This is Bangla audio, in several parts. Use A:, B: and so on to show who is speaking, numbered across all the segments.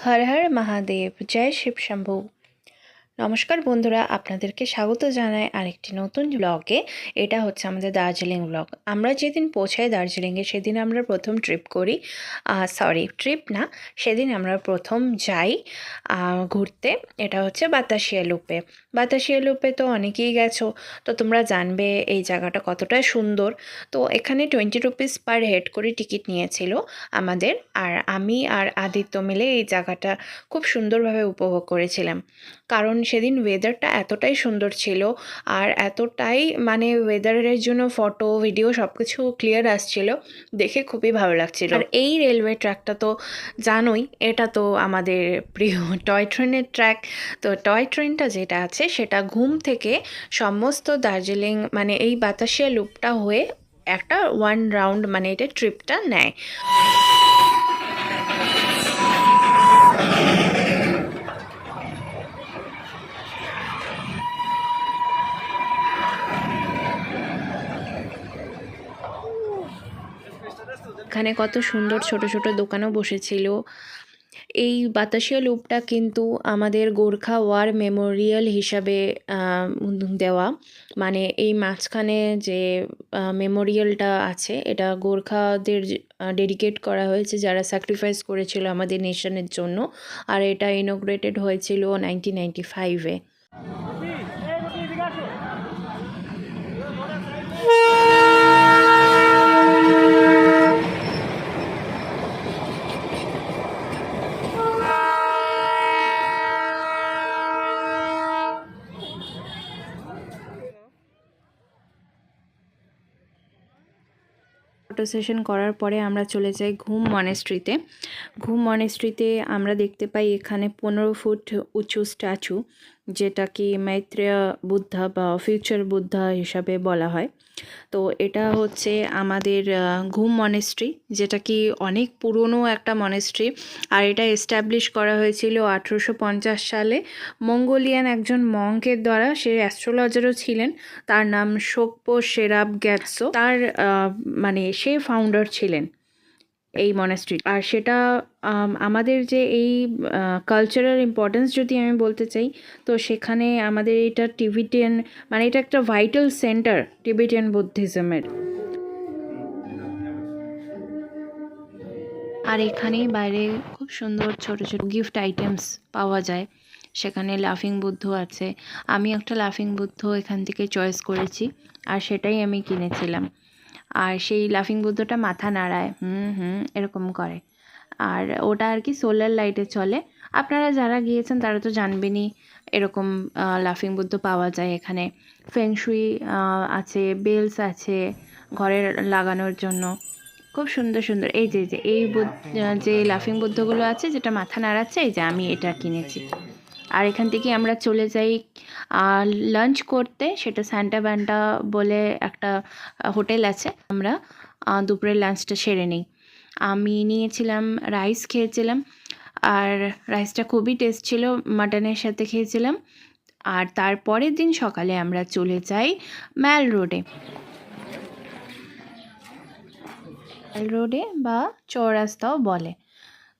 A: হর হর মহাদেব, জয় শিব শম্ভু। নমস্কার বন্ধুরা, আপনাদেরকে স্বাগত জানাই আরেকটি নতুন ব্লগে। এটা হচ্ছে আমাদের দার্জিলিং ব্লগ। আমরা যেদিন পৌঁছাই দার্জিলিংয়ে সেদিন আমরা প্রথম ট্রিপ করি, ট্রিপ না, সেদিন আমরা প্রথম যাই ঘুরতে। এটা হচ্ছে বাতাসিয়া লুপে। বাতাসিয়া লুপে তো অনেকেই গেছো, তো তোমরা জানবে এই জায়গাটা কতটা সুন্দর। তো এখানে 20 রুপিস পার হেড করে টিকিট নিয়েছিল আমাদের, আর আমি আর আদিত্য মিলে এই জায়গাটা খুব সুন্দরভাবে উপভোগ করেছিলাম। কারণ সেদিন ওয়েদারটা এতটাই সুন্দর ছিল, আর এতটাই ওয়েদারের জন্য ফটো ভিডিও সব কিছু ক্লিয়ার আসছিল, দেখে খুবই ভালো লাগছিল। আর এই রেলওয়ে ট্র্যাকটা তো জানোই, এটা তো আমাদের প্রিয় টয় ট্রেনের ট্র্যাক। তো টয় ট্রেনটা যেটা আছে সেটা ঘুম থেকে সমস্ত দার্জিলিং এই বাতাসিয়া লুপটা হয়ে একটা ওয়ান রাউন্ড এটা ট্রিপটা নেয়। এখানে কত সুন্দর ছোট ছোট দোকানও বসেছিল। এই বাতাসিয়া লুপটা কিন্তু আমাদের গোর্খা ওয়ার মেমোরিয়াল হিসাবে দেওয়া, এই মাঝখানে যে মেমোরিয়ালটা আছে এটা গোর্খাদের ডেডিকেট করা হয়েছে, যারা স্যাক্রিফাইস করেছিল আমাদের নেশনের জন্য। আর এটা ইনোগ্রেটেড হয়েছিল 1995-এ। ফটো সেশন করার পরে আমরা চলে যাই ঘুম মনেস্ট্রিতে। ঘুম মনেস্ট্রিতে আমরা দেখতে পাই এখানে 15 ফুট উঁচু স্ট্যাচু, যেটা কি মাইত্রেয় বুদ্ধা বা ফিউচার বুদ্ধা হিসাবে বলা হয়। তো এটা হচ্ছে আমাদের ঘুম মনেস্ট্রি, যেটা কি অনেক পুরনো একটা মনেস্ট্রি। আর এটা এস্টাবলিশ করা হয়েছিল 1850 সালে মঙ্গোলিয়ান একজন মঙ্কের দ্বারা। সে অ্যাস্ট্রোলজারও ছিলেন, তার নাম সোকপো সেরাব গ্যাতসো। তার সে ফাউন্ডার ছিলেন এই মনেস্ট্রি। আর সেটা আমাদের যে এই কালচারাল ইম্পর্টেন্স যদি আমি বলতে চাই, তো সেখানে আমাদের এটা টিবেটিয়ান এটা একটা ভাইটাল সেন্টার টিবেটিয়ান বুদ্ধিজমের। আর এখানেই বাইরে খুব সুন্দর ছোট ছোট গিফট আইটেমস পাওয়া যায়। সেখানে লাফিং বুদ্ধ আছে। আমি একটা লাফিং বুদ্ধ এখান থেকে চয়েস করেছি, আর সেটাই আমি কিনেছিলাম। আর সেই লাফিং বুদ্ধটা মাথা নাড়ায়, এরকম করে। আর ওটা আর কি সোলার লাইটে চলে। আপনারা যারা গিয়েছেন তারা তো জানবেনই, এরকম লাফিং বুদ্ধ পাওয়া যায় এখানে। ফেংশুই আছে, বেলস আছে ঘরে লাগানোর জন্য। খুব সুন্দর সুন্দর এই যে যে লাফিং বুদ্ধগুলো আছে, যেটা মাথা নাড়াচ্ছে, এই যে আমি এটা কিনেছি। আর এখান থেকে আমরা চলে যাই লাঞ্চ করতে। সেটা স্যান্টা ব্যান্টা বলে একটা হোটেল আছে। আমরা দুপুরের লাঞ্চটা সেরে নিই। আমি নিয়েছিলাম রাইস, খেয়েছিলাম, আর রাইসটা খুবই টেস্ট ছিল, মাটনের সাথে খেয়েছিলাম। আর তারপরের দিন সকালে আমরা চলে যাই ম্যাল রোডে। ম্যাল রোডে বা চৌরাস্তাও বলে।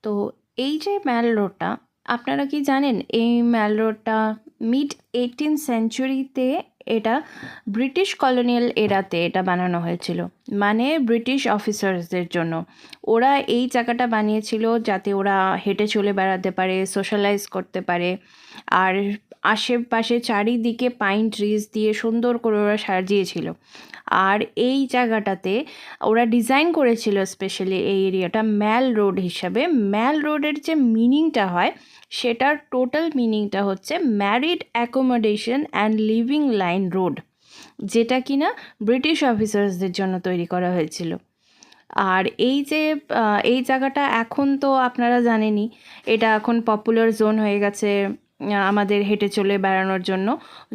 A: তো এই যে ম্যাল রোডটা, আপনারা কি জানেন এই ম্যাল রোডটা মিড 18th সেঞ্চুরিতে এটা ব্রিটিশ কলোনিয়াল এরাতে এটা বানানো হয়েছিল, ব্রিটিশ অফিসার্সদের জন্য। ওরা এই জায়গাটা বানিয়েছিল যাতে ওরা হেঁটে চলে বেড়াতে পারে, সোশ্যালাইজ করতে পারে। আর আশেপাশে চারিদিকে পাইন ট্রিজ দিয়ে সুন্দর করে ওরা সাজিয়েছিল। আর এই জায়গাটাতে ওরা ডিজাইন করেছিল স্পেশালি এই এরিয়াটা ম্যাল রোড হিসাবে। ম্যাল রোডের যে মিনিংটা হয়, সেটার টোটাল মিনিংটা হচ্ছে married accommodation and living line road, যেটা কিনা ব্রিটিশ অফিসার্সদের জন্য তৈরি করা হয়েছিল। আর এই জায়গাটা এখন তো আপনারা জানেনই, এটা এখন পপুলার জোন হয়ে গেছে আমাদের হেঁটে চলে বেড়ানোর জন্য,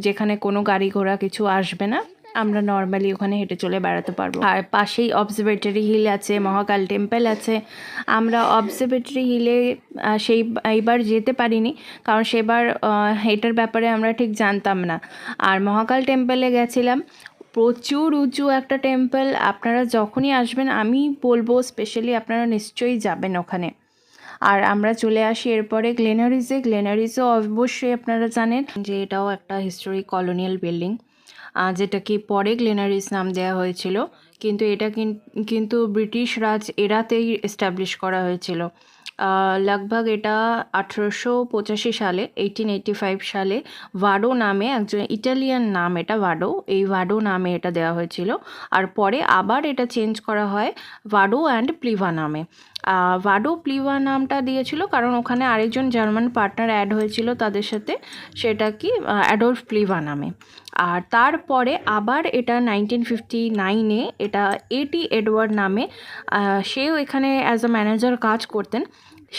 A: যেখানে কোনো গাড়ি ঘোড়া কিছু আসবে না, আমরা নর্মালি ওখানে হেঁটে চলে বেড়াতে পারবো। আর পাশেই অবজারভেটরি হিল আছে, মহাকাল টেম্পল আছে। আমরা অবজারভেটরি হিলে এইবার যেতে পারিনি, কারণ সেবার এটার ব্যাপারে আমরা ঠিক জানতাম না। আর মহাকাল টেম্পলে গেছিলাম, প্রচুর উঁচু একটা টেম্পল। আপনারা যখনই আসবেন আমি বলবো স্পেশালি আপনারা নিশ্চয়ই যাবেন ওখানে। আর আমরা চলে আসি এরপরে গ্লেনারিসে। গ্লেনারিসও অবশ্যই আপনারা জানেন যে এটাও একটা হিস্টোরিক কলোনিয়াল বিল্ডিং, যেটা কি পরে গ্লেনারিস নাম দেওয়া হয়েছিল, কিন্তু এটা কিন্তু ব্রিটিশ রাজ এরাতেই এস্টাবলিশ করা হয়েছিল। লগভগ এটা 1885 সালে 1885 সালে ভাডো নামে একজন ইটালিয়ান নাম, এটা ভাডো, এই ভাডো নামে এটা দেওয়া হয়েছিল। আর পরে আবার এটা চেঞ্জ করা হয় ভাডো অ্যান্ড প্লিভা নামে। ভাডো প্লিভা নামটা দিয়েছিল কারণ ওখানে আরেকজন জার্মান পার্টনার অ্যাড হয়েছিল তাদের সাথে, সেটা কি অ্যাডলফ প্লিভা নামে। আর তারপরে আবার এটা 1959-এ এটা এটি এডওয়ার্ড নামে, সেও এখানে অ্যাজ আ ম্যানেজার কাজ করতেন,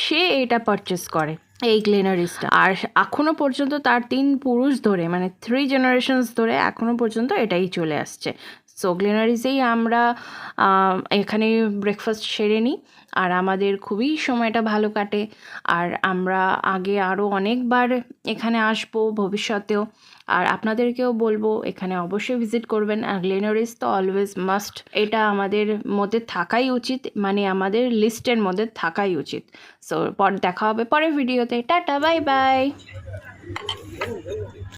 A: সে এটা পারচেস করে এই গ্লেনারিসটা। আর এখনও পর্যন্ত তার 3 পুরুষ ধরে, মানে 3 জেনারেশনস ধরে এখনও পর্যন্ত এটাই চলে আসছে। সো গ্লেনারিসেই আমরা এখানে ব্রেকফাস্ট সেরে নিই, আর আমাদের খুবই সময়টা ভালো কাটে। আর আমরা আগে আরও অনেকবার এখানে আসবো ভবিষ্যতেও, আর আপনাদেরকেও বলবো এখানে অবশ্যই ভিজিট করবেন। আর গ্লেনারিস তো অলওয়েজ মাস্ট, এটা আমাদের মধ্যে থাকাই উচিত, মানে আমাদের লিস্টের মধ্যে থাকাই উচিত। সো দেখা হবে পরের ভিডিওতে। Tata, bye bye.